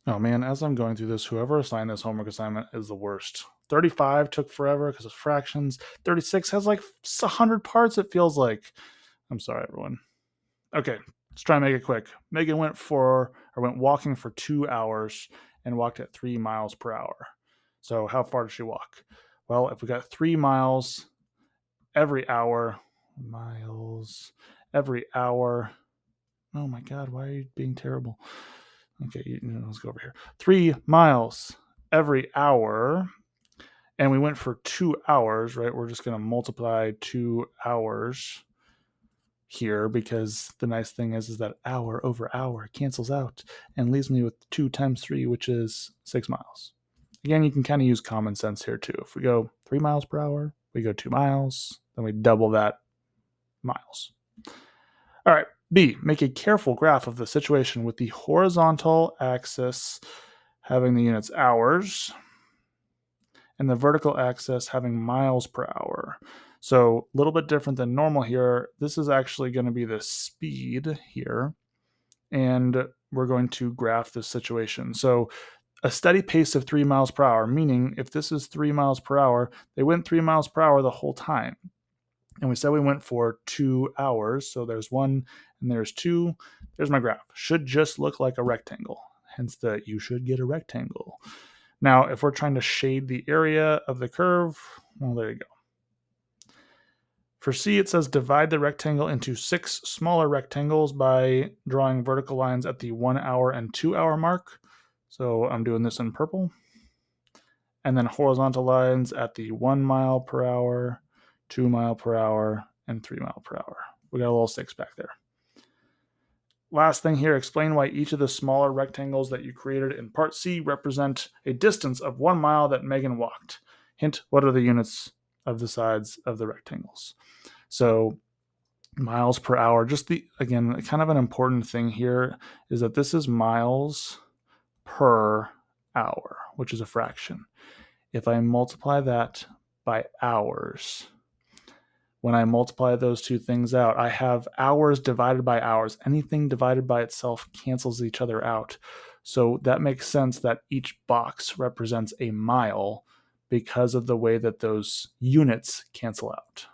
Oh man, as I'm going through this, whoever assigned this homework assignment is the worst. 35 took forever because of fractions. 36 has like 100 parts, it feels like. I'm sorry, everyone. Okay, let's try and make it quick. Megan went walking for 2 hours and walked at 3 miles per hour. So how far does she walk? Well, if we got 3 miles every hour, miles every hour. Oh my God, why are you being terrible? Okay, let's go over here. 3 miles every hour. And we went for 2 hours, right? We're just going to multiply 2 hours here because the nice thing is that hour over hour cancels out and leaves me with 2 times 3, which is 6 miles. Again, you can kind of use common sense here too. If we go 3 miles per hour, we go 2 miles, then we double that miles. All right, B, make a careful graph of the situation with the horizontal axis having the units hours and the vertical axis having miles per hour. So a little bit different than normal here. This is actually going to be the speed here, and we're going to graph this situation. So a steady pace of 3 miles per hour, meaning if this is 3 miles per hour, they went 3 miles per hour the whole time. And we said we went for 2 hours. So there's 1 and there's 2. There's my graph. Should just look like a rectangle. Hence the you should get a rectangle. Now, if we're trying to shade the area of the curve, well, there you go. For C, it says divide the rectangle into 6 smaller rectangles by drawing vertical lines at the 1 hour and 2 hour mark. So I'm doing this in purple. And then horizontal lines at the 1 mile per hour, 2 mile per hour, and 3 mile per hour. We got a little 6 back there. Last thing here, explain why each of the smaller rectangles that you created in part C represent a distance of 1 mile that Megan walked. Hint, what are the units of the sides of the rectangles? So miles per hour, again, kind of an important thing here is that this is miles per hour, which is a fraction. If I multiply that by hours, when I multiply those two things out, I have hours divided by hours. Anything divided by itself cancels each other out. So that makes sense that each box represents a mile because of the way that those units cancel out.